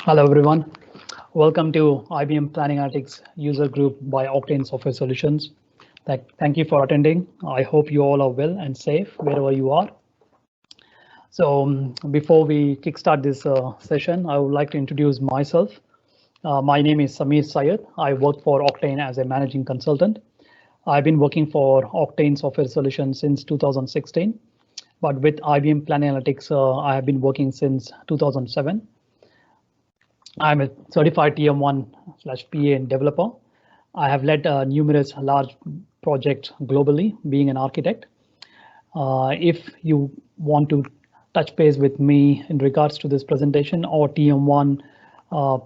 Hello everyone, welcome to IBM Planning Analytics user group by Octane Software Solutions. Thank you for attending. I hope you all are well and safe wherever you are. So before we kickstart this session, I would like to introduce myself. My name is Syed. I work for Octane as a managing consultant. I've been working for Octane Software Solutions since 2016, but with IBM Planning Analytics, I have been working since 2007. I'm a certified TM1/PA developer. I have led numerous large projects globally, being an architect. If you want to touch base with me in regards to this presentation or TM1,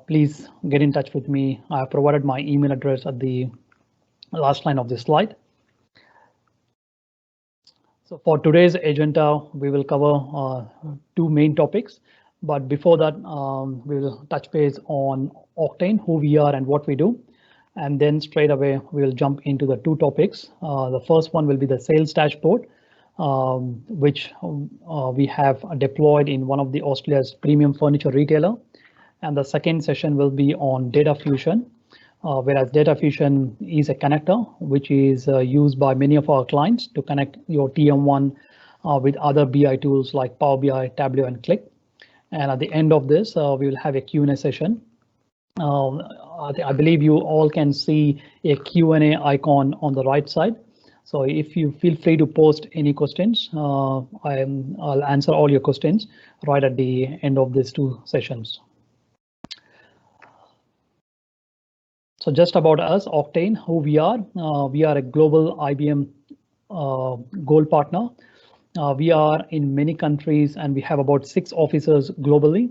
please get in touch with me. I have provided my email address at the last line of this slide. So for today's agenda, we will cover two main topics. But before that, we will touch base on Octane, who we are and what we do. And then straight away, we will jump into the two topics. The first one will be the sales dashboard, which we have deployed in one of the Australia's premium furniture retailer. And the second session will be on DataFusion, whereas DataFusion is a connector, which is used by many of our clients to connect your TM1 with other BI tools like PowerBI, Tableau and Qlik. And at the end of this, we will have a Q&A session. I believe you all can see a Q&A icon on the right side. So if you feel free to post any questions, I'll answer all your questions right at the end of these two sessions. So just about us, Octane, who we are a global IBM Gold partner. We are in many countries and we have about 6 offices globally.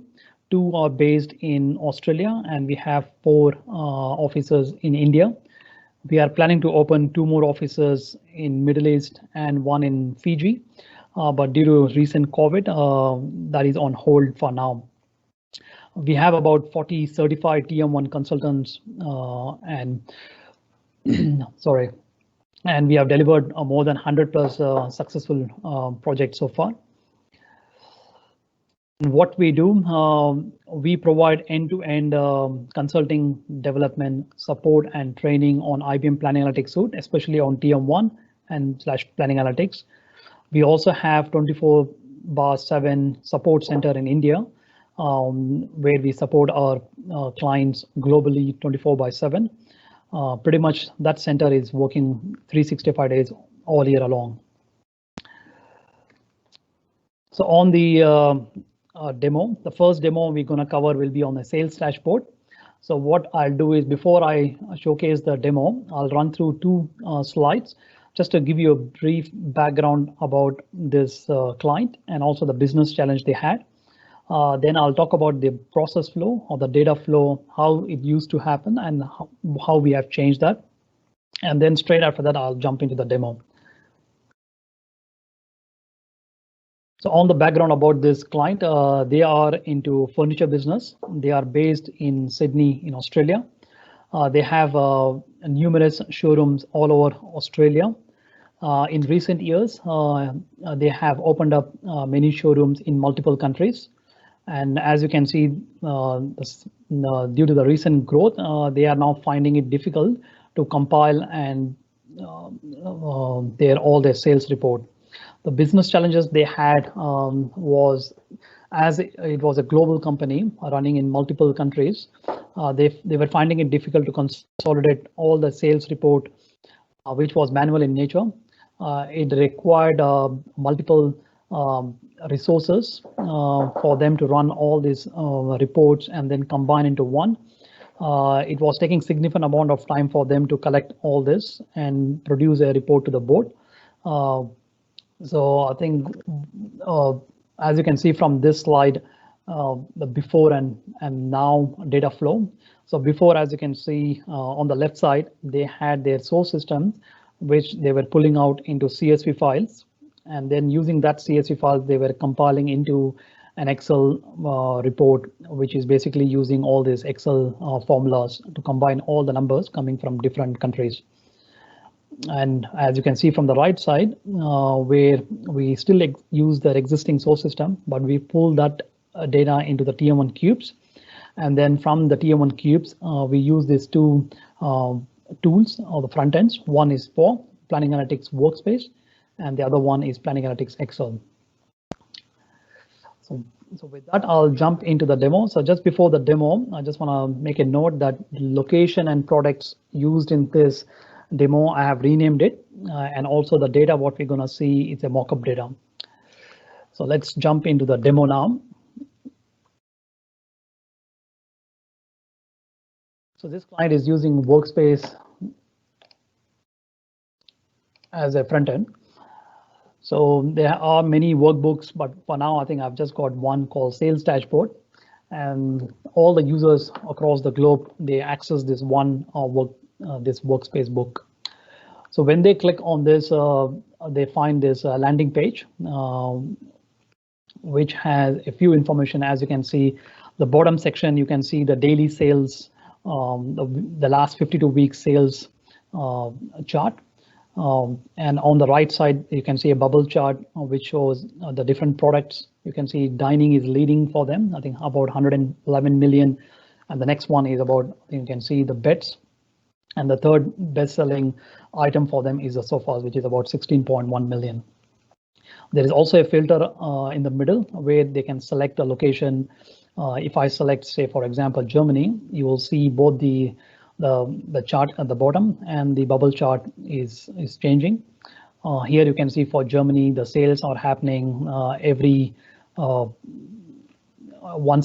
2 are based in Australia and we have 4 offices in India. We are planning to open 2 more offices in Middle East and 1 in Fiji, but due to recent COVID, that is on hold for now. We have about 40 certified TM1 consultants and we have delivered more than 100 plus successful projects so far. And what we do, we provide end-to-end consulting, development, support, and training on IBM Planning Analytics suite, especially on TM1 and /Planning Analytics. We also have 24/7 support center in India, where we support our clients globally 24/7. Pretty much that center is working 365 days all year long. So on the demo, the first demo we're going to cover will be on the sales dashboard. So what I'll do is before I showcase the demo, I'll run through 2 slides just to give you a brief background about this client and also the business challenge they had. Then I'll talk about the process flow or the data flow, how it used to happen and how we have changed that. And then straight after that, I'll jump into the demo. So on the background about this client, they are into furniture business. They are based in Sydney in Australia. They have numerous showrooms all over Australia. In recent years, they have opened up many showrooms in multiple countries. And as you can see, due to the recent growth, they are now finding it difficult to compile and all their sales report. The business challenges they had was, as it was a global company running in multiple countries, they were finding it difficult to consolidate all the sales report, which was manual in nature. It required multiple resources for them to run all these reports and then combine into one. It was taking significant amount of time for them to collect all this and produce a report to the board. So I think, as you can see from this slide, the before and now data flow. So before, as you can see on the left side, they had their source system, which they were pulling out into CSV files. And then using that CSV file, they were compiling into an Excel report, which is basically using all these Excel formulas to combine all the numbers coming from different countries. And as you can see from the right side, where we still use their existing source system, but we pull that data into the TM1 cubes. And then from the TM1 cubes, we use these two tools or the front ends. One is for Planning Analytics Workspace, and the other one is Planning Analytics Excel. So with that, I'll jump into the demo. So just before the demo, I just want to make a note that location and products used in this demo, I have renamed it, and also the data, what we're going to see is a mockup data. So let's jump into the demo now. So this client is using Workspace as a front end. So there are many workbooks, but for now, I think I've just got one called Sales Dashboard, and all the users across the globe, they access this one this Workspace book. So when they click on this, they find this landing page, which has a few information. As you can see, the bottom section, you can see the daily sales, the last 52 weeks sales chart. And on the right side, you can see a bubble chart which shows the different products. You can see dining is leading for them, I think about 111 million. And the next one is about, you can see the beds. And the third best-selling item for them is the sofas, which is about 16.1 million. There is also a filter in the middle where they can select a location. If I select, say, for example, Germany, you will see both the chart at the bottom and the bubble chart is changing. Here you can see for Germany, the sales are happening every once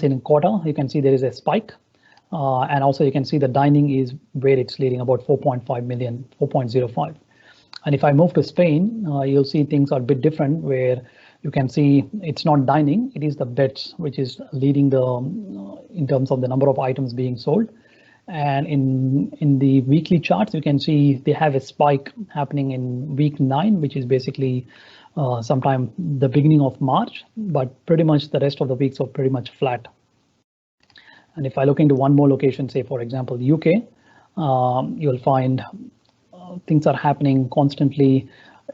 in a quarter. You can see there is a spike. And also you can see the dining is where it's leading, about 4.5 million, 4.05. And if I move to Spain, you'll see things are a bit different, where you can see it's not dining, it is the beds, which is leading the in terms of the number of items being sold. And in the weekly charts, you can see they have a spike happening in week 9, which is basically sometime the beginning of March, but pretty much the rest of the weeks are pretty much flat. And if I look into one more location, say, for example, UK, you'll find things are happening constantly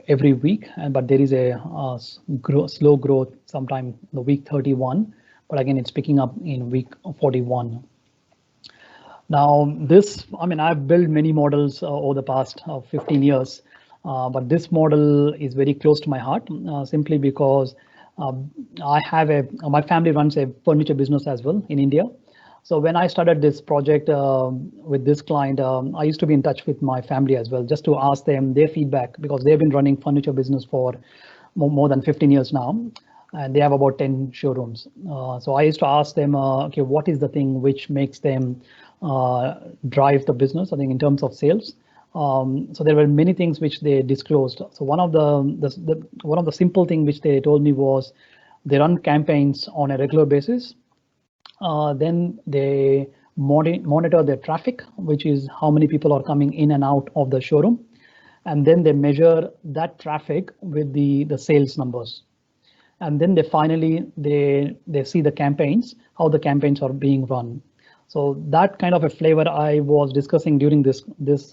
every week, but there is a slow growth sometime in the week 31, but again, it's picking up in week 41. Now this, I mean, I've built many models over the past 15 years, but this model is very close to my heart, simply because I have my family runs a furniture business as well in India. So when I started this project with this client, I used to be in touch with my family as well, just to ask them their feedback, because they've been running furniture business for more than 15 years now, and they have about 10 showrooms. So I used to ask them, okay, what is the thing which makes them drive the business, I think, in terms of sales. So there were many things which they disclosed. So one of the simple thing which they told me was they run campaigns on a regular basis. Then they monitor their traffic, which is how many people are coming in and out of the showroom. And then they measure that traffic with the sales numbers. And then they see the campaigns, how the campaigns are being run. So that kind of a flavor I was discussing during this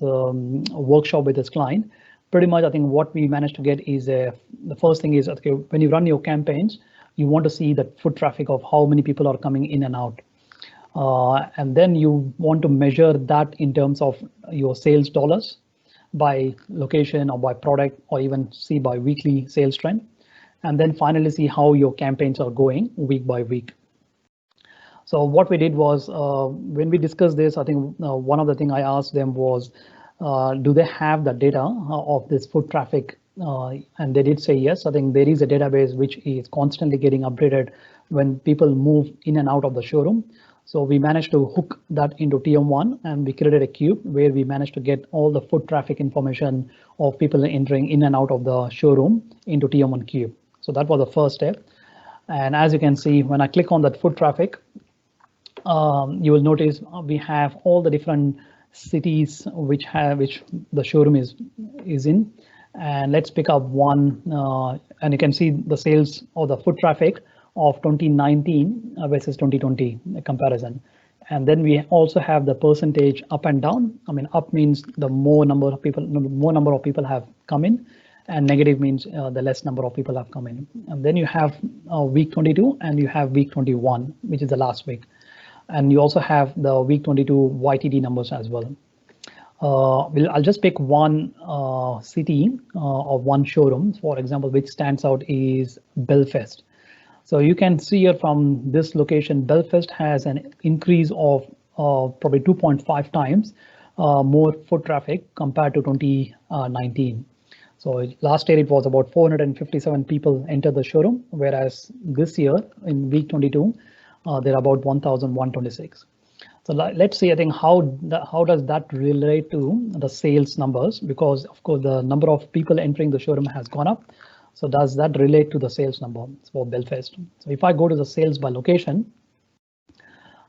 workshop with this client. Pretty much, I think what we managed to get is the first thing is, okay, when you run your campaigns, you want to see the foot traffic of how many people are coming in and out. And then you want to measure that in terms of your sales dollars by location or by product, or even see by weekly sales trend. And then finally see how your campaigns are going week by week. So what we did was, when we discussed this, I think one of the things I asked them was, do they have the data of this foot traffic? And they did say yes. I think there is a database which is constantly getting updated when people move in and out of the showroom. So we managed to hook that into TM1, and we created a cube where we managed to get all the foot traffic information of people entering in and out of the showroom into TM1 cube. So that was the first step. And as you can see, when I click on that foot traffic, you will notice we have all the different cities which the showroom is in. And let's pick up one, and you can see the sales or the foot traffic of 2019 versus 2020 comparison. And then we also have the percentage up and down. I mean, up means the more number of people have come in, and negative means the less number of people have come in. And then you have week 22 and you have week 21, which is the last week. And you also have the week 22 YTD numbers as well. I'll just pick one city or one showroom, for example, which stands out is Belfast. So you can see here from this location, Belfast has an increase of probably 2.5 times more foot traffic compared to 2019. So last year it was about 457 people entered the showroom, whereas this year in week 22, there are about 1,126. So let's see, I think how does that relate to the sales numbers? Because of course the number of people entering the showroom has gone up. So does that relate to the sales number for Belfast? So if I go to the sales by location,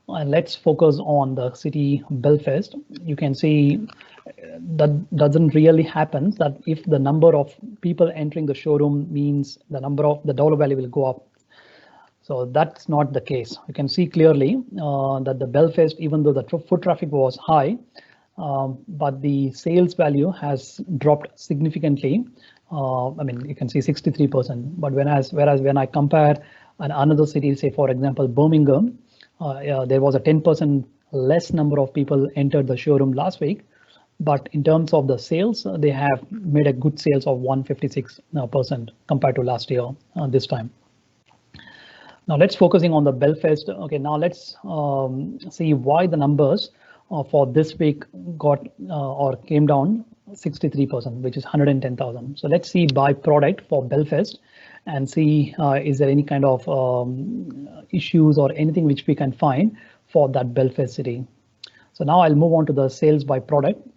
and let's focus on the city Belfast, you can see that doesn't really happen, that if the number of people entering the showroom means the number of the dollar value will go up. So that's not the case. You can see clearly that the Belfast, even though the foot traffic was high, but the sales value has dropped significantly. I mean, you can see 63%. But whereas when I compare another city, say for example Birmingham, there was a 10% less number of people entered the showroom last week. But in terms of the sales, they have made a good sales of 156% compared to last year this time. Now let's focusing on the Belfast. Okay, now let's see why the numbers for this week got or came down 63%, which is 110,000. So let's see by product for Belfast and see is there any kind of issues or anything which we can find for that Belfast city. So now I'll move on to the sales by product.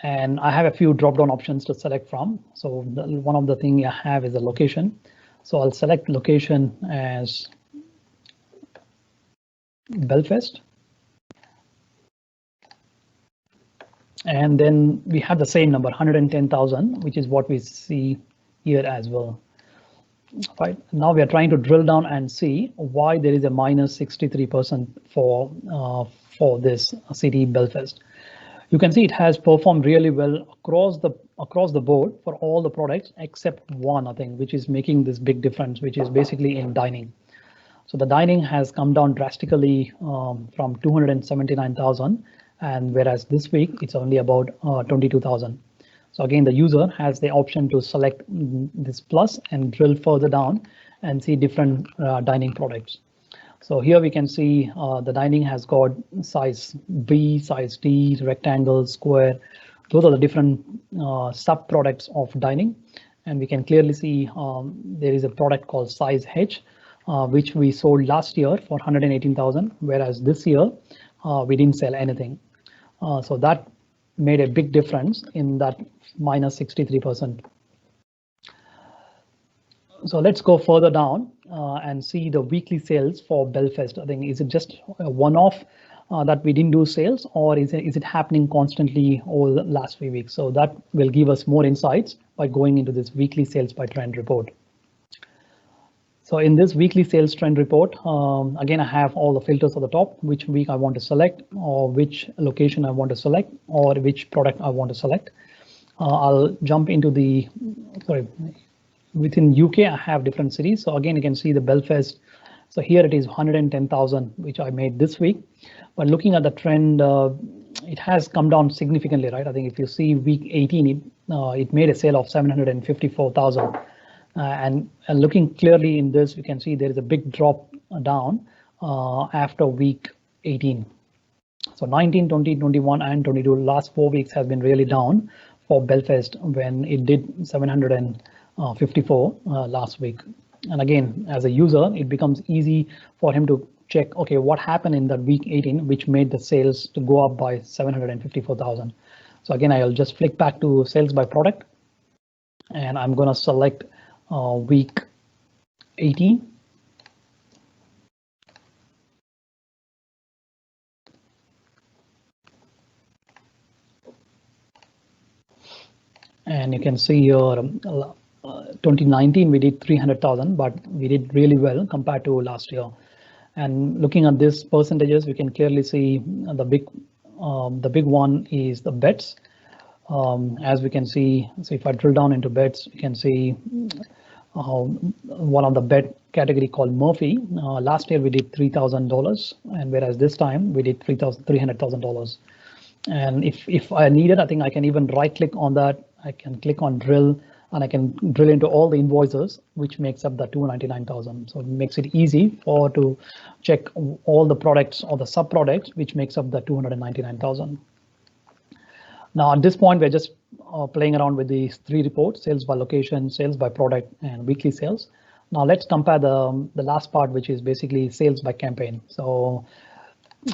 And I have a few drop-down options to select from. So one of the things I have is the location. So I'll select location as Belfast. And then we have the same number, 110,000, which is what we see here as well. Right, now we are trying to drill down and see why there is a minus 63% for this city Belfast. You can see it has performed really well across the board for all the products except one, I think, which is making this big difference, which is basically in dining. So the dining has come down drastically from 279,000, and whereas this week it's only about 22,000. So again, the user has the option to select this plus and drill further down and see different dining products. So here we can see the dining has got size B, size D, rectangle, square. Those are the different sub products of dining. And we can clearly see there is a product called size H, which we sold last year for 118,000, whereas this year we didn't sell anything. So that made a big difference in that minus 63%. So let's go further down and see the weekly sales for Belfast. I think, is it just a one-off that we didn't do sales, or is it happening constantly over the last 3 weeks? So that will give us more insights by going into this weekly sales by trend report. So in this weekly sales trend report, again, I have all the filters at the top, which week I want to select, or which location I want to select, or which product I want to select. I'll jump into the, within UK, I have different cities. So again, you can see the Belfast. So here it is 110,000, which I made this week. But looking at the trend, it has come down significantly, right? I think if you see week 18, it made a sale of 754,000. And looking clearly in this, we can see there is a big drop down after week 18. So 19, 20, 21, and 22, last 4 weeks has been really down for Belfast when it did 754 last week. And again, as a user, it becomes easy for him to check, okay, what happened in that week 18, which made the sales to go up by 754,000. So again, I'll just flick back to sales by product, and I'm going to select week 18. And you can see here 2019 we did 300,000, but we did really well compared to last year. And looking at these percentages, we can clearly see the big one is the bets. As we can see, so if I drill down into bets, you can see one of the bed category called Murphy. Last year we did $3,000, and whereas this time we did $300,000. And if I need it, I think I can even right click on that. I can click on drill, and I can drill into all the invoices, which makes up the 299,000. So it makes it easy to check all the products or the sub products, which makes up the 299,000. Now at this point, we're just playing around with these three reports: sales by location, sales by product, and weekly sales. Now let's compare the last part, which is basically sales by campaign. So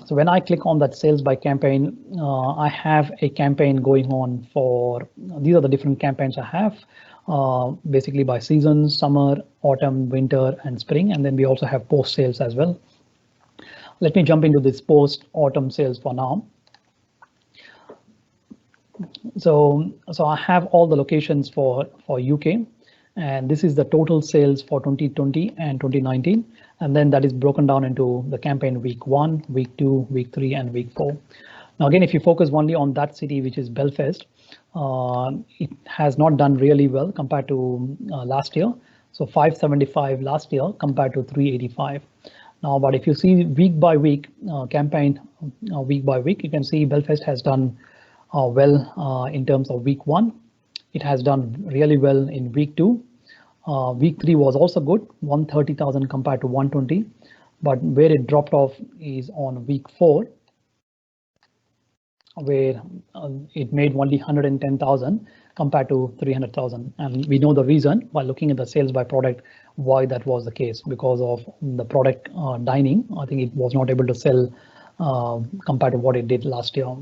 when I click on that sales by campaign, I have a campaign going on for, these are the different campaigns I have, basically by seasons: summer, autumn, winter, and spring. And then we also have post sales as well. Let me jump into this post autumn sales for now. So I have all the locations for UK, and this is the total sales for 2020 and 2019. And then that is broken down into the campaign week 1, week 2, week 3, and week 4. Now, again, if you focus only on that city, which is Belfast, it has not done really well compared to last year. So 575 last year compared to 385. Now, but if you see week by week campaign, week by week, you can see Belfast has done well in terms of week 1. It has done really well in week 2. Week 3 was also good, 130,000 compared to 120, but where it dropped off is on week 4, where it made only 110,000 compared to 300,000. And we know the reason by looking at the sales by product why that was the case, because of the product dining. I think it was not able to sell compared to what it did last year.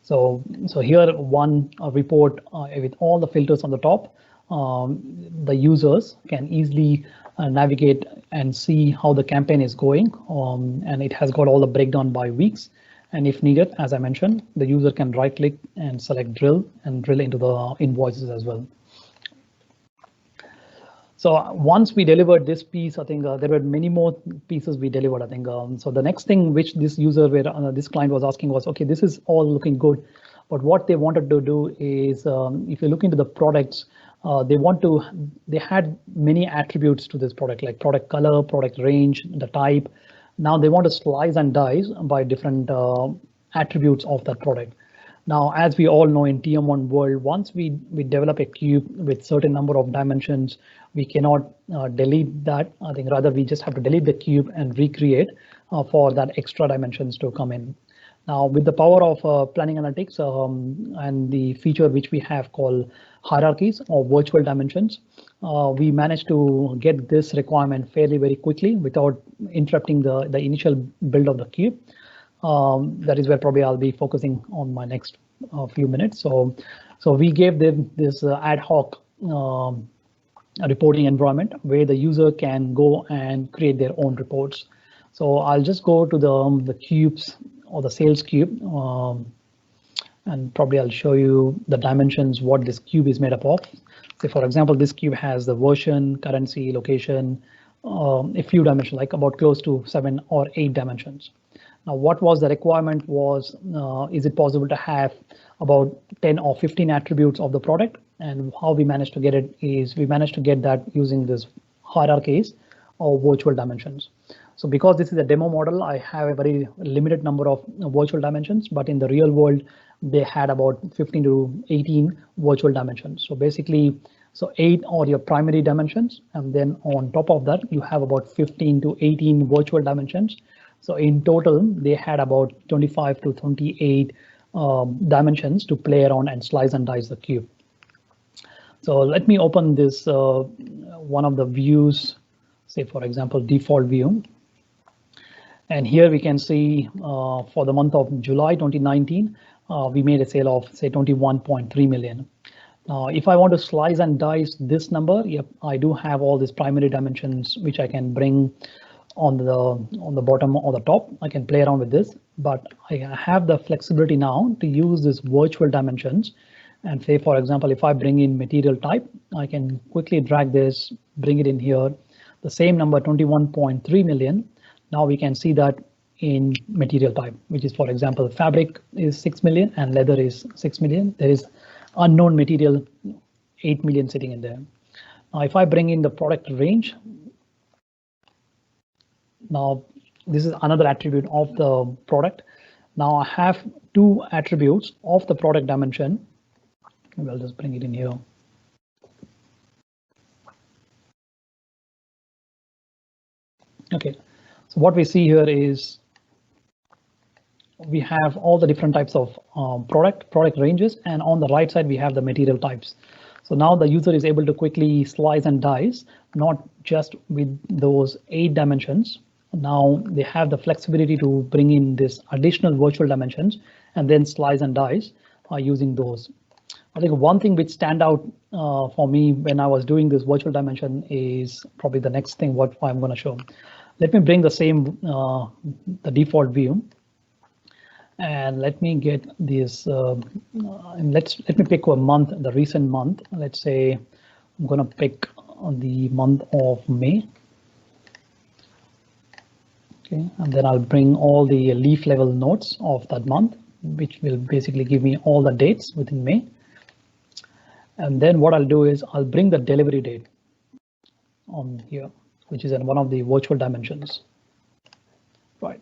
So here one report with all the filters on the top. The users can easily navigate and see how the campaign is going, and it has got all the breakdown by weeks. And if needed, as I mentioned, the user can right click and select drill and drill into the invoices as well. So once we delivered this piece, I think there were many more pieces we delivered, I think. So the next thing which this user, this client was asking was, okay, this is all looking good, but what they wanted to do is, if you look into the products, they had many attributes to this product, like product color, product range, the type. Now they want to slice and dice by different attributes of that product. Now, as we all know in TM1 world, once we develop a cube with certain number of dimensions, we cannot delete that. I think rather we just have to delete the cube and recreate for that extra dimensions to come in. Now, with the power of planning analytics and the feature which we have called hierarchies or virtual dimensions, we managed to get this requirement fairly very quickly without interrupting the initial build of the cube. That is where probably I'll be focusing on my next few minutes. So we gave them this ad hoc reporting environment where the user can go and create their own reports. So I'll just go to the cubes or the sales cube, and probably I'll show you the dimensions, what this cube is made up of. Say, for example, this cube has the version, currency, location, a few dimensions, like about close to 7 or 8 dimensions. Now, what was the requirement was, is it possible to have about 10 or 15 attributes of the product? And how we managed to get it is we managed to get that using this hierarchies or virtual dimensions. So because this is a demo model, I have a very limited number of virtual dimensions, but in the real world, they had about 15 to 18 virtual dimensions. So basically, 8 are your primary dimensions, and then on top of that, you have about 15 to 18 virtual dimensions. So in total, they had about 25 to 28 dimensions to play around and slice and dice the cube. So let me open this one of the views, say for example, default view. And here we can see for the month of July 2019, we made a sale of say 21.3 million. Now, if I want to slice and dice this number, yep, I do have all these primary dimensions which I can bring on the bottom or the top. I can play around with this, but I have the flexibility now to use this virtual dimensions. And say, for example, if I bring in material type, I can quickly drag this, bring it in here, the same number 21.3 million. Now we can see that in material type, which is, for example, fabric is 6 million and leather is 6 million. There is unknown material 8 million sitting in there. If I bring in the product range, now this is another attribute of the product. Now I have two attributes of the product dimension. Maybe I'll just bring it in here. Okay, so what we see here is we have all the different types of product ranges, and on the right side we have the material types. So now the user is able to quickly slice and dice, not just with those 8 dimensions. Now they have the flexibility to bring in this additional virtual dimensions and then slice and dice using those. I think one thing which stand out for me when I was doing this virtual dimension is probably the next thing what I'm going to show. Let me bring the same the default view, and let me get this. And let me pick a month, the recent month. Let's say I'm going to pick the month of May. Okay, and then I'll bring all the leaf level nodes of that month, which will basically give me all the dates within May. And then what I'll do is I'll bring the delivery date on here, which is in one of the virtual dimensions. Right.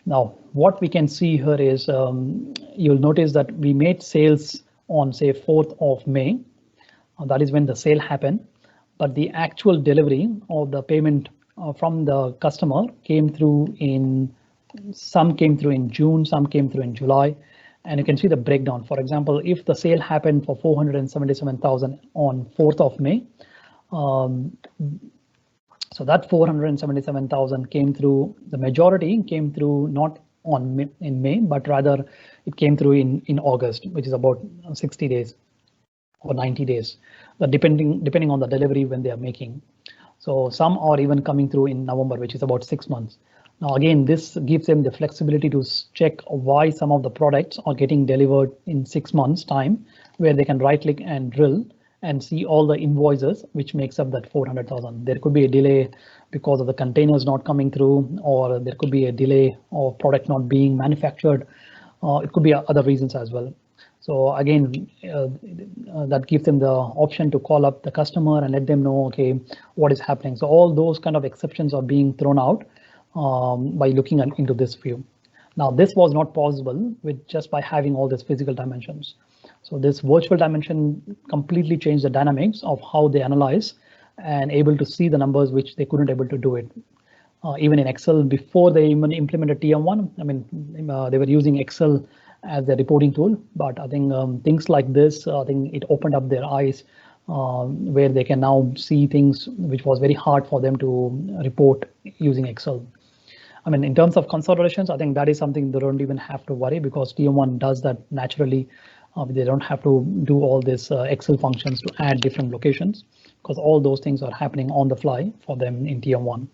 Now, what we can see here is you'll notice that we made sales on, say, 4th of May. That is when the sale happened. But the actual delivery of the payment from the customer came through in, some came through in June, some came through in July. And you can see the breakdown. For example, if the sale happened for 477,000 on 4th of May, so that 477,000 came through, the majority came through not on in May, but rather it came through in August, which is about 60 days or 90 days, depending on the delivery when they are making. So some are even coming through in November, which is about 6 months. Now, again, this gives them the flexibility to check why some of the products are getting delivered in 6 months time, where they can right click and drill and see all the invoices, which makes up that 400,000. There could be a delay because of the containers not coming through, or there could be a delay of product not being manufactured. It could be other reasons as well. So again, that gives them the option to call up the customer and let them know, okay, what is happening. So all those kind of exceptions are being thrown out by looking into this view. Now, this was not possible with just by having all these physical dimensions. So this virtual dimension completely changed the dynamics of how they analyze and able to see the numbers which they couldn't able to do it. Even in Excel, before they even implemented TM1, I mean, they were using Excel as their reporting tool, but I think things like this, I think it opened up their eyes where they can now see things which was very hard for them to report using Excel. I mean, in terms of consolidations, I think that is something they don't even have to worry, because TM1 does that naturally. They don't have to do all this Excel functions to add different locations, because all those things are happening on the fly for them in TM1.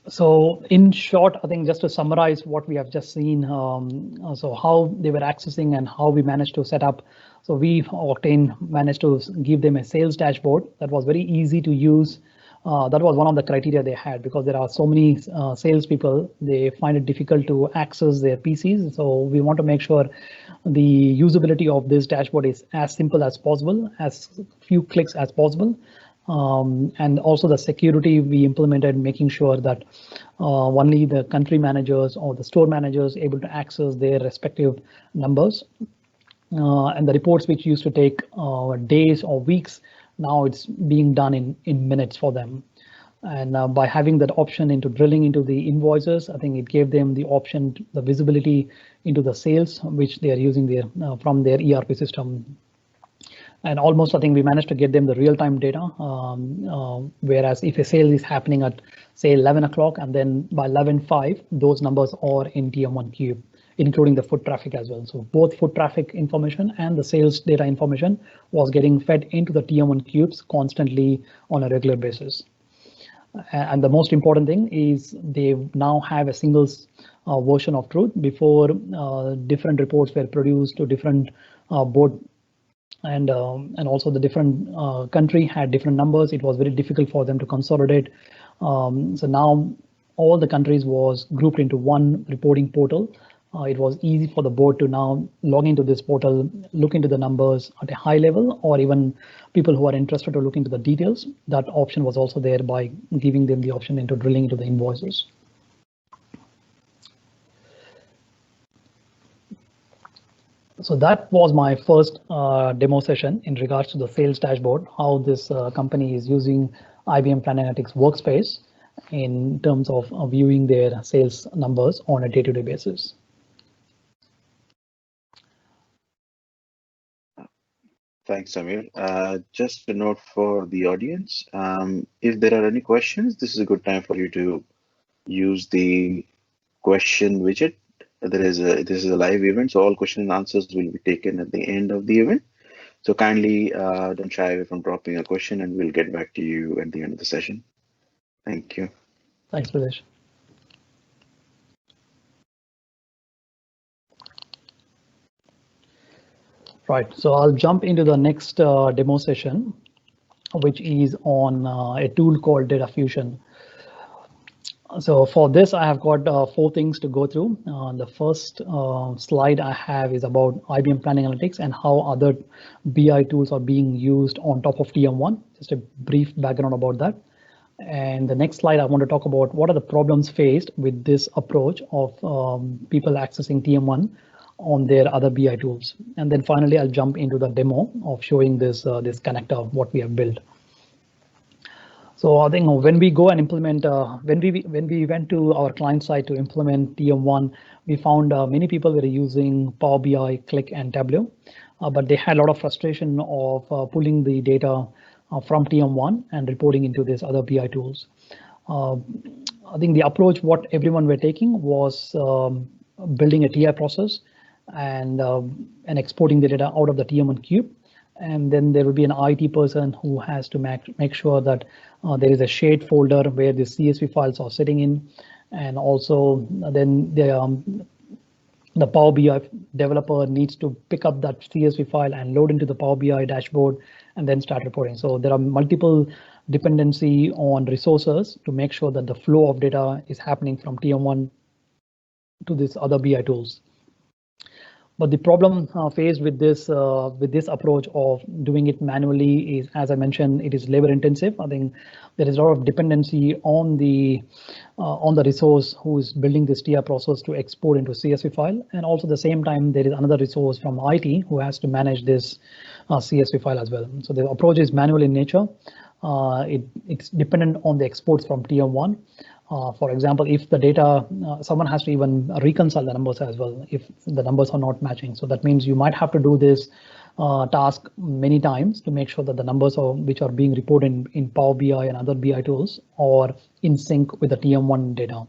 So in short, I think just to summarize what we have just seen, so how they were accessing and how we managed to set up. So we, Octane, managed to give them a sales dashboard that was very easy to use. That was one of the criteria they had, because there are so many salespeople, they find it difficult to access their PCs. So we want to make sure the usability of this dashboard is as simple as possible, as few clicks as possible. And also the security we implemented, making sure that only the country managers or the store managers able to access their respective numbers. And the reports which used to take days or weeks, now it's being done in minutes for them. And by having that option into drilling into the invoices, I think it gave them the option, the visibility into the sales, which they are using their, from their ERP system. And almost, I think we managed to get them the real-time data, whereas if a sale is happening at, say, 11 o'clock, and then by 11:05, those numbers are in TM1 Cube, including the foot traffic as well. So both foot traffic information and the sales data information was getting fed into the TM1 Cubes constantly on a regular basis. And the most important thing is they now have a single version of truth. Before, different reports were produced to different board, and also the different country had different numbers. It was very difficult for them to consolidate. So now all the countries was grouped into one reporting portal, It was easy for the board to now log into this portal, look into the numbers at a high level, or even people who are interested to look into the details. That option was also there by giving them the option into drilling into the invoices. So that was my first demo session in regards to the sales dashboard, how this company is using IBM Planning Analytics workspace in terms of viewing their sales numbers on a day-to-day basis. Thanks, Samir. Just a note for the audience. If there are any questions, this is a good time for you to use the question widget. This is a live event, so all question and answers will be taken at the end of the event. So kindly don't shy away from dropping a question, and we'll get back to you at the end of the session. Thank you. Thanks, Pradesh. Right, so I'll jump into the next demo session, which is on a tool called DataFusion. So for this, I have got 4 things to go through. The first slide I have is about IBM Planning Analytics and how other BI tools are being used on top of TM1. Just a brief background about that. And the next slide, I want to talk about what are the problems faced with this approach of people accessing TM1 on their other BI tools. And then finally, I'll jump into the demo of showing this connector, what we have built. So I think when we go and implement, when we went to our client side to implement TM1, we found many people were using PowerBI, Qlik, and Tableau, but they had a lot of frustration of pulling the data from TM1 and reporting into these other BI tools. I think the approach what everyone were taking was building a TI process and exporting the data out of the TM1 cube. And then there will be an IT person who has to make sure that there is a shared folder where the CSV files are sitting in, and also then the Power BI developer needs to pick up that CSV file and load into the Power BI dashboard and then start reporting. So there are multiple dependency on resources to make sure that the flow of data is happening from TM1 to these other BI tools. But the problem faced with this approach of doing it manually is, as I mentioned, it is labor intensive. I think there is a lot of dependency on the resource who is building this TI process to export into CSV file, and also at the same time there is another resource from IT who has to manage this CSV file as well. So the approach is manual in nature. It's dependent on the exports from TM1. For example, if the data, someone has to even reconcile the numbers as well if the numbers are not matching. So that means you might have to do this task many times to make sure that the numbers which are being reported in Power BI and other BI tools are in sync with the TM1 data.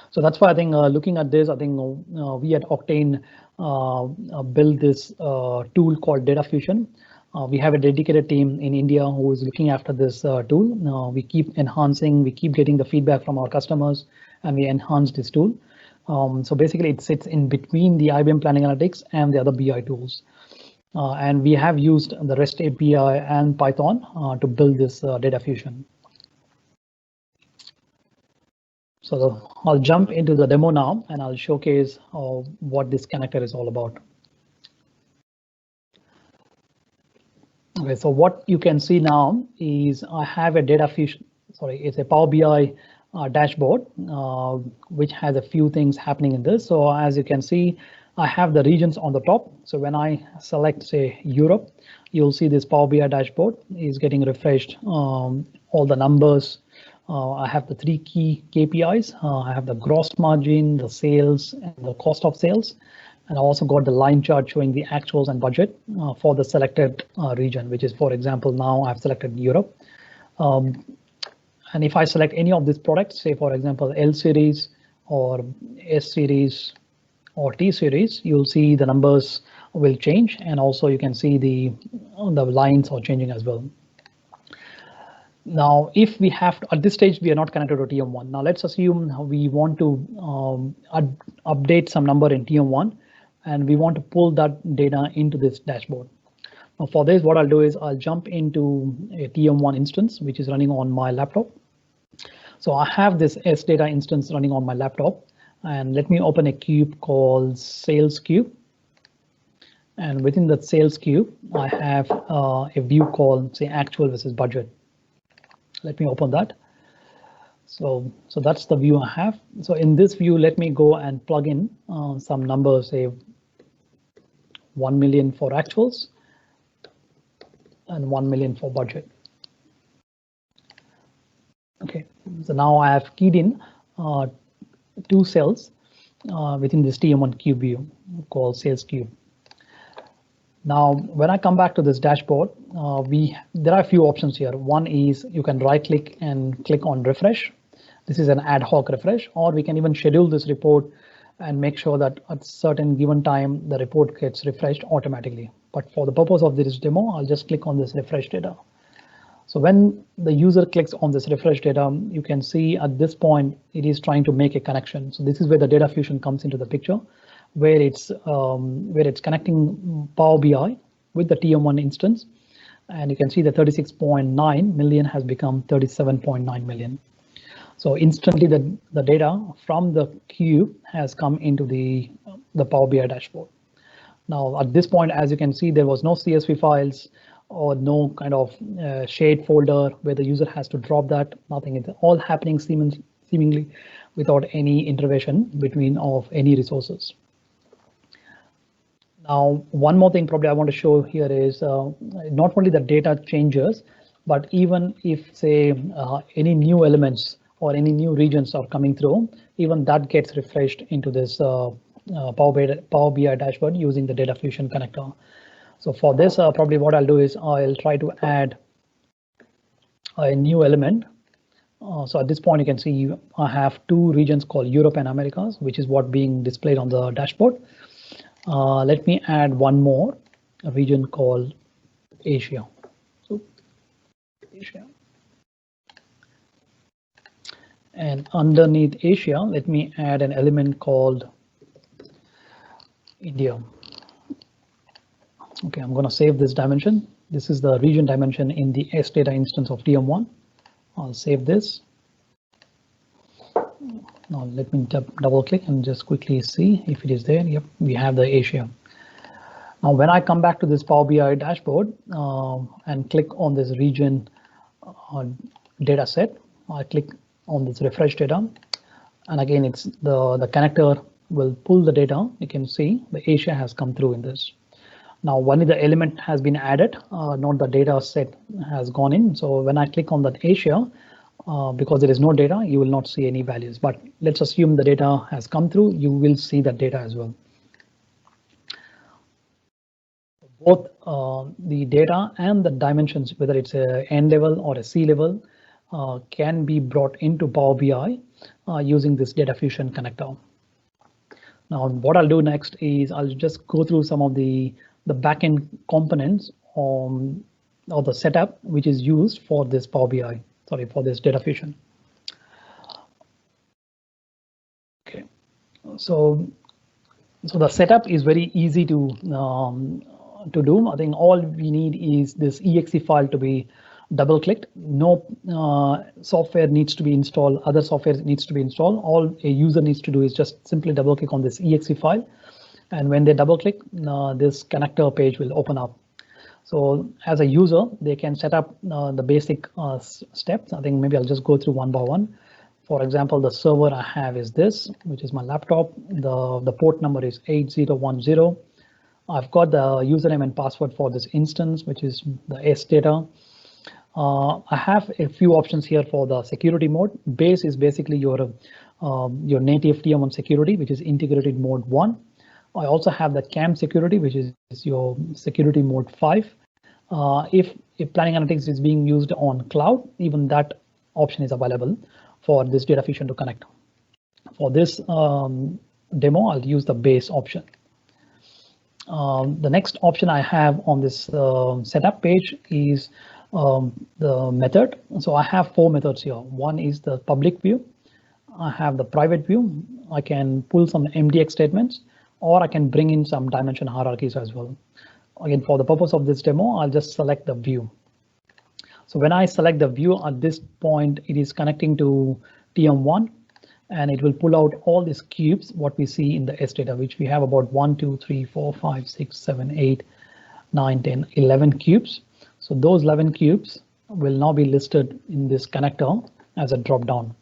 So that's why I think looking at this, I think we at Octane built this tool called DataFusion. We have a dedicated team in India who is looking after this tool. We keep enhancing, we keep getting the feedback from our customers, and we enhance this tool. So basically it sits in between the IBM Planning Analytics and the other BI tools. And we have used the REST API and Python to build this DataFusion. So I'll jump into the demo now and I'll showcase what this connector is all about. Okay, so what you can see now is I have a DataFusion, it's a Power BI dashboard, which has a few things happening in this. So as you can see, I have the regions on the top. So when I select, say, Europe, you'll see this Power BI dashboard is getting refreshed. All the numbers. I have the 3 key KPIs. I have the gross margin, the sales, and the cost of sales. And I also got the line chart showing the actuals and budget for the selected region, which is, for example, now I've selected Europe. And if I select any of these products, say, for example, L series or S series or T series, you'll see the numbers will change. And also you can see the lines are changing as well. Now, if we have to, at this stage, we are not connected to TM1. Now, let's assume we want to update some number in TM1. And we want to pull that data into this dashboard. Now for this, what I'll do is I'll jump into a TM1 instance, which is running on my laptop. So I have this S data instance running on my laptop. And let me open a cube called sales cube. And within that sales cube, I have a view called, say, actual versus budget. Let me open that. So that's the view I have. So in this view, let me go and plug in some numbers, say 1 million for actuals and 1 million for budget. Okay, so now I have keyed in 2 cells within this TM1 cube view called sales cube. Now, when I come back to this dashboard, there are a few options here. One is you can right click and click on refresh. This is an ad hoc refresh, or we can even schedule this report and make sure that at certain given time, the report gets refreshed automatically. But for the purpose of this demo, I'll just click on this refresh data. So when the user clicks on this refresh data, you can see at this point, it is trying to make a connection. So this is where the DataFusion comes into the picture, where it's connecting Power BI with the TM1 instance. And you can see the 36.9 million has become 37.9 million. So instantly the data from the cube has come into the Power BI dashboard. Now at this point, as you can see, there was no CSV files or no kind of shared folder where the user has to drop that, nothing. It's all happening seemingly without any intervention between of any resources. Now, one more thing probably I want to show here is not only the data changes, but even if, say, any new elements or any new regions are coming through, even that gets refreshed into this Power BI dashboard using the DataFusion connector. So for this, probably what I'll do is I'll try to add a new element. So at this point, you can see I have 2 regions called Europe and Americas, which is what being displayed on the dashboard. Let me add one more, a region called Asia. So Asia. And underneath Asia, let me add an element called India. Okay, I'm going to save this dimension. This is the region dimension in the S data instance of TM1. I'll save this. Now let me double click and just quickly see if it is there. Yep, we have the Asia. Now when I come back to this Power BI dashboard and click on this region data set, I click on this refresh data, and again it's the connector will pull the data. You can see the Asia has come through in this. Now only the element has been added, not the data set has gone in. So when I click on that Asia, because there is no data, you will not see any values. But let's assume the data has come through, you will see that data as well. Both the data and the dimensions, whether it's a N level or a C level, can be brought into Power BI using this DataFusion connector. Now, what I'll do next is I'll just go through some of the backend components or the setup which is used for this Power BI. Sorry, for this DataFusion. Okay, so the setup is very easy to do. I think all we need is this exe file to be double clicked. No software needs to be installed. Other software needs to be installed. All a user needs to do is just simply double click on this exe file, and when they double click, this connector page will open up. So as a user, they can set up the basic steps. I think maybe I'll just go through one by one. For example, the server I have is this, which is my laptop. The port number is 8010. I've got the username and password for this instance, which is the S data. I have a few options here for the security mode. Base is basically your native TM1 security, which is integrated mode 1. I also have the CAM security, which is your security mode 5. If Planning Analytics is being used on cloud, even that option is available for this DataFusion to connect. For this demo, I'll use the base option. The next option I have on this setup page is the method. So I have 4 methods here. One is the public view. I have the private view. I can pull some MDX statements, or I can bring in some dimension hierarchies as well. Again, for the purpose of this demo, I'll just select the view. So when I select the view at this point, it is connecting to TM1. and it will pull out all these cubes, what we see in the S data, which we have about 1, 2, 3, 4, 5, 6, 7, 8, 9, 10, 11 cubes. So those 11 cubes will now be listed in this connector as a drop down.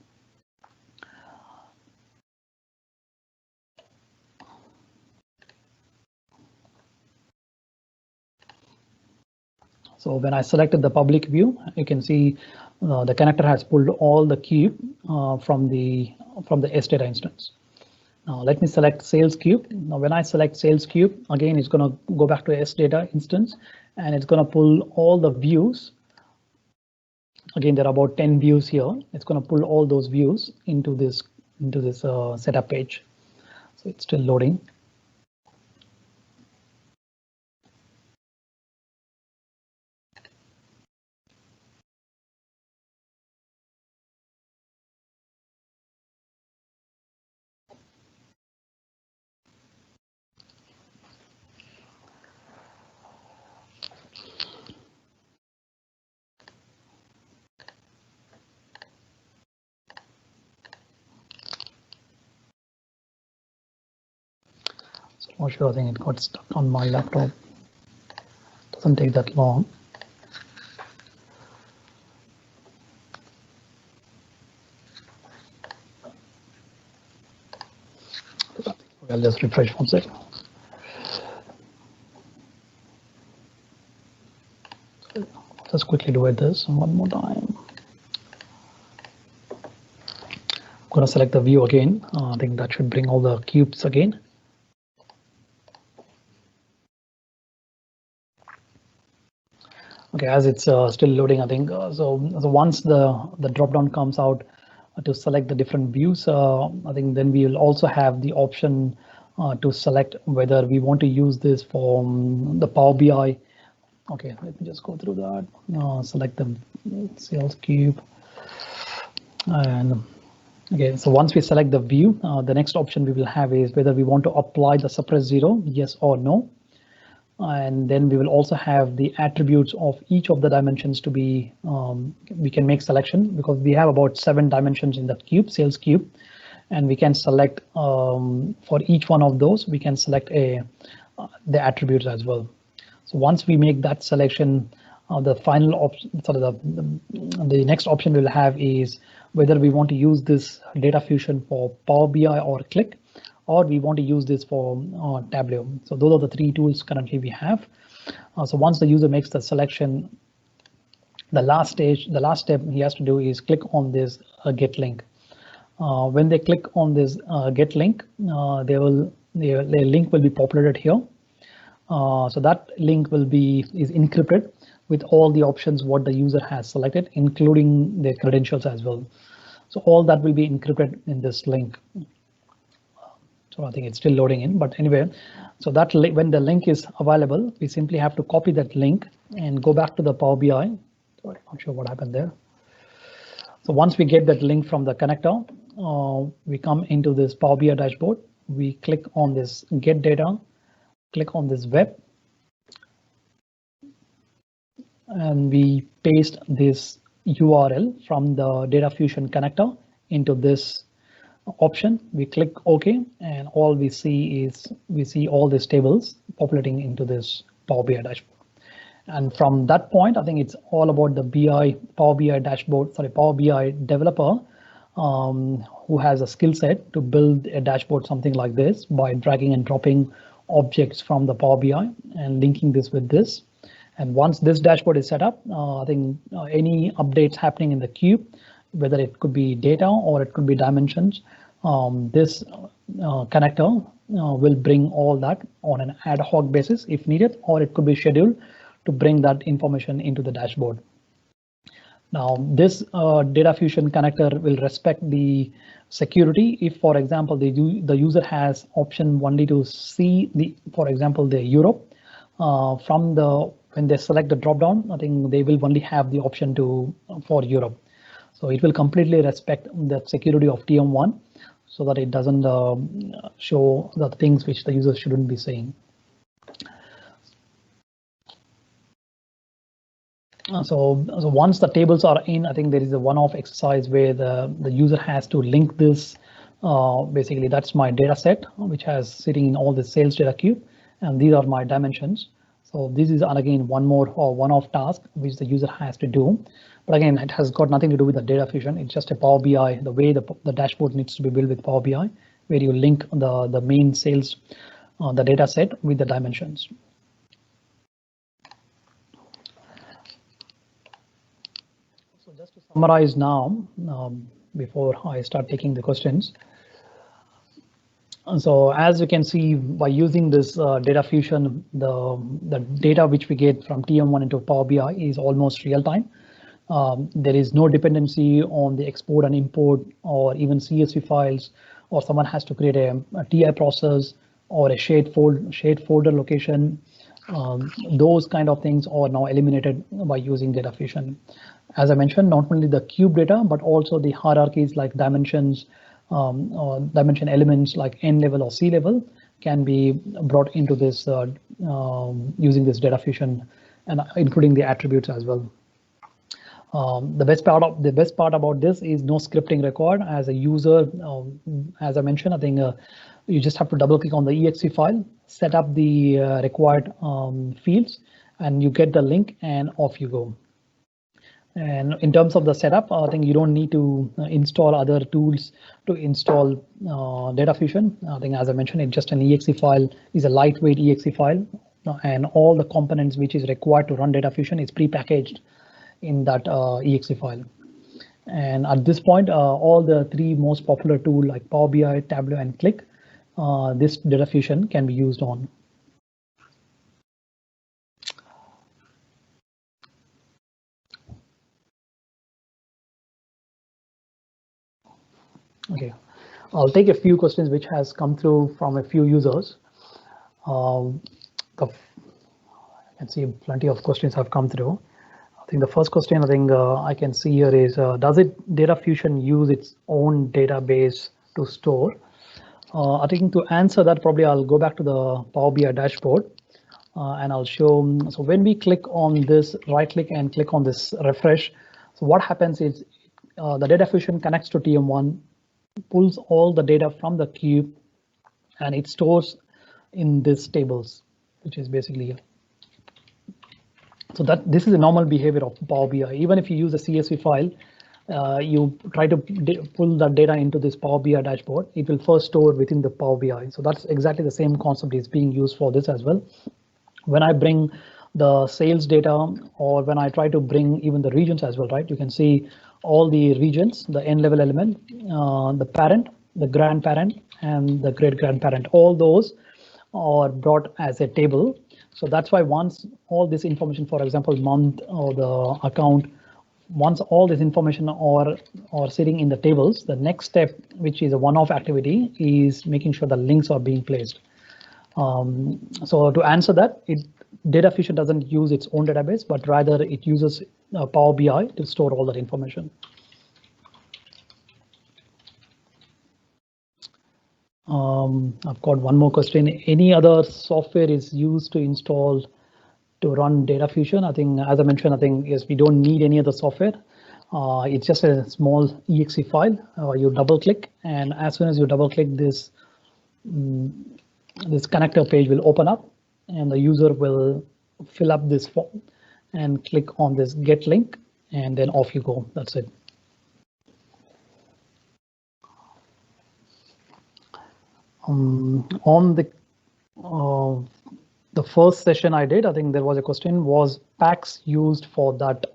So when I selected the public view, you can see the connector has pulled all the cube from the S data instance. Now let me select sales cube. Now when I select sales cube, again it's going to go back to S data instance, and it's going to pull all the views. Again, there are about 10 views here. It's going to pull all those views into this setup page. So it's still loading. Not sure, I think it got stuck on my laptop. Doesn't take that long. I'll just refresh one second. Let's quickly do this one more time. I'm going to select the view again. I think that should bring all the cubes again. Okay, as it's still loading, I think so once the drop down comes out to select the different views, I think then we will also have the option to select whether we want to use this for the Power BI. Okay, let me just go through that. Select the sales cube, and okay, so once we select the view, the next option we will have is whether we want to apply the suppress 0, yes or no. And then we will also have the attributes of each of the dimensions to be, we can make selection because we have about 7 dimensions in that cube, sales cube, and we can select for each one of those, we can select the attributes as well. So once we make that selection, the final option, sort of the next option we'll have is whether we want to use this DataFusion for Power BI or Qlik, or we want to use this for Tableau. So those are the 3 tools currently we have. So once the user makes the selection, the last step he has to do is click on this get link. When they click on this get link, their link will be populated here. So that link is encrypted with all the options what the user has selected, including their credentials as well. So all that will be encrypted in this link. So I think it's still loading in, but anyway, so that when the link is available, we simply have to copy that link and go back to the Power BI. Sorry, not sure what happened there. So once we get that link from the connector, we come into this Power BI dashboard. We click on this get data, click on this web, and we paste this URL from the DataFusion connector into this option. We click OK, and all we see is all these tables populating into this Power BI dashboard. And from that point, I think it's all about the Power BI dashboard, Power BI developer who has a skill set to build a dashboard something like this by dragging and dropping objects from the Power BI and linking this with this. And once this dashboard is set up, I think any updates happening in the cube, whether it could be data or it could be dimensions, this connector will bring all that on an ad hoc basis if needed, or it could be scheduled to bring that information into the dashboard. Now, this DataFusion connector will respect the security. If, for example, the user has option only to see for example, the Europe when they select the dropdown, I think they will only have the option for Europe. So it will completely respect the security of TM1 so that it doesn't show the things which the user shouldn't be seeing. So once the tables are in, I think there is a one-off exercise where the user has to link this Basically, that's my data set, which has sitting in all the sales data cube, and these are my dimensions. So this is again one more one-off task which the user has to do. But again, it has got nothing to do with the DataFusion. It's just a Power BI, the way the dashboard needs to be built with Power BI, where you link the main sales, the data set with the dimensions. So just to summarize now, before I start taking the questions. So as you can see, by using this DataFusion, the data which we get from TM1 into Power BI is almost real time. There is no dependency on the export and import or even CSV files, or someone has to create a TI process or a shared folder location. Those kind of things are now eliminated by using DataFusion. As I mentioned, not only the cube data, but also the hierarchies like dimensions, or dimension elements like N level or C level can be brought into this using this DataFusion, and including the attributes as well. The best part about this is no scripting required. As a user, as I mentioned, I think you just have to double click on the exe file, set up the required fields, and you get the link, and off you go. And in terms of the setup, I think you don't need to install other tools to install DataFusion. I think, as I mentioned, it's just an exe file, is a lightweight exe file, and all the components which is required to run DataFusion is pre-packaged in that exe file. And at this point, all the three most popular tools like Power BI, Tableau, and Qlik, this DataFusion can be used on. Okay, I'll take a few questions which has come through from a few users. I can see plenty of questions have come through. I think the first question I can see here is, does DataFusion use its own database to store? I think to answer that, probably I'll go back to the Power BI dashboard, and I'll show. So when we click on this, right click and click on this refresh. So what happens is the DataFusion connects to TM1, pulls all the data from the cube, and it stores in these tables, which is basically here. So this is a normal behavior of Power BI. Even if you use a CSV file, you try to pull that data into this Power BI dashboard, it will first store within the Power BI. So that's exactly the same concept is being used for this as well. When I bring the sales data, or when I try to bring even the regions as well, right? You can see all the regions, the N level element, the parent, the grandparent, and the great grandparent. All those are brought as a table. So that's why once all this information, for example, month or the account, once all this information are sitting in the tables, the next step, which is a one-off activity, is making sure the links are being placed. So to answer that, DataFusion doesn't use its own database, but rather it uses Power BI to store all that information. I've got one more question. Any other software is used to install to run DataFusion? I think, as I mentioned, I think yes, we don't need any other software. It's just a small exe file. You double click, and as soon as you double click, this connector page will open up, and the user will fill up this form and click on this get link, and then off you go. That's it. On the first session I did, I think there was a question, was packs used for that?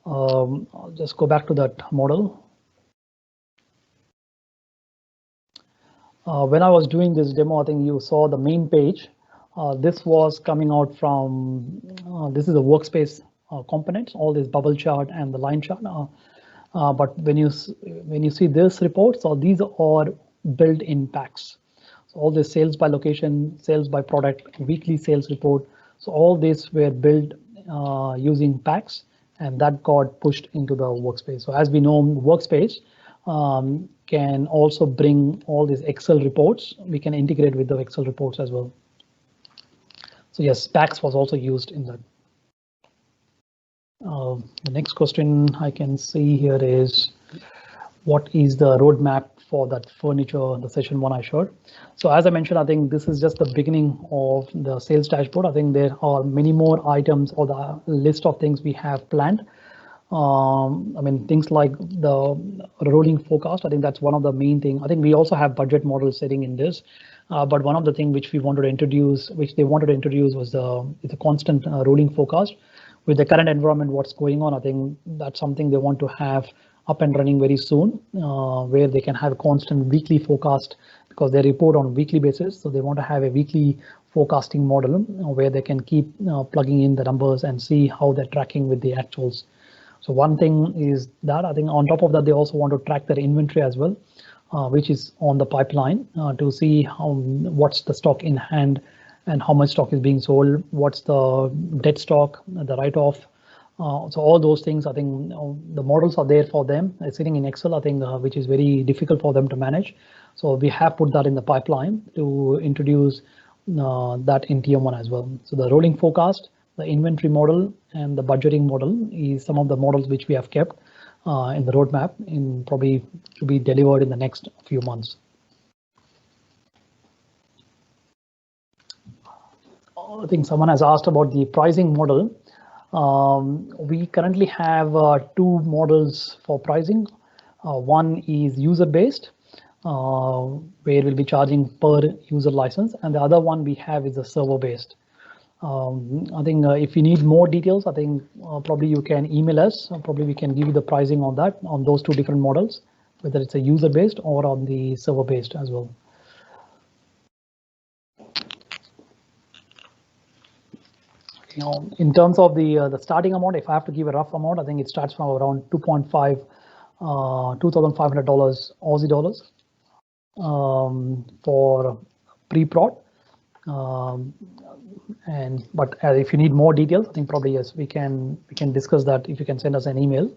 I'll just go back to that model. When I was doing this demo, I think you saw the main page. This was coming out from, this is the workspace components, all this bubble chart and the line chart. But when you see this report, so these are built in packs. So all the sales by location, sales by product, weekly sales report. So all these were built using packs, and that got pushed into the workspace. So as we know, workspace can also bring all these Excel reports. We can integrate with the Excel reports as well. So yes, packs was also used in that. The next question I can see here is, what is the roadmap for that furniture, the session one I showed. So as I mentioned, I think this is just the beginning of the sales dashboard. I think there are many more items or the list of things we have planned. I mean, things like the rolling forecast, I think that's one of the main things. I think we also have budget models sitting in this, but one of the things which we wanted to introduce, which they wanted to introduce, was the constant rolling forecast. With the current environment, what's going on, I think that's something they want to have up and running very soon, where they can have a constant weekly forecast, because they report on a weekly basis. So they want to have a weekly forecasting model where they can keep plugging in the numbers and see how they're tracking with the actuals. So one thing is that I think on top of that, they also want to track their inventory as well, which is on the pipeline, to see what's the stock in hand and how much stock is being sold, what's the dead stock, the write-off. So all those things, I think the models are there for them. It's sitting in Excel, I think, which is very difficult for them to manage. So we have put that in the pipeline to introduce that in TM1 as well. So the rolling forecast, the inventory model, and the budgeting model is some of the models which we have kept in the roadmap, in probably to be delivered in the next few months. I think someone has asked about the pricing model. We currently have two models for pricing. One is user-based, where we'll be charging per user license, and the other one we have is a server-based. I think if you need more details, I think probably you can email us. Probably we can give you the pricing on that, on those two different models, whether it's a user-based or on the server-based as well. You know, in terms of the starting amount, if I have to give a rough amount, I think it starts from around $2,500 Aussie dollars for pre-prod. But if you need more details, I think probably yes, we can discuss that. If you can send us an email,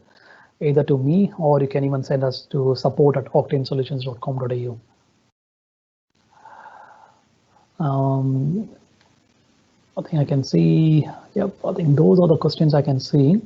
either to me, or you can even send us to support@octanesolutions.com.au. I think I can see. Yep, I think those are the questions I can see.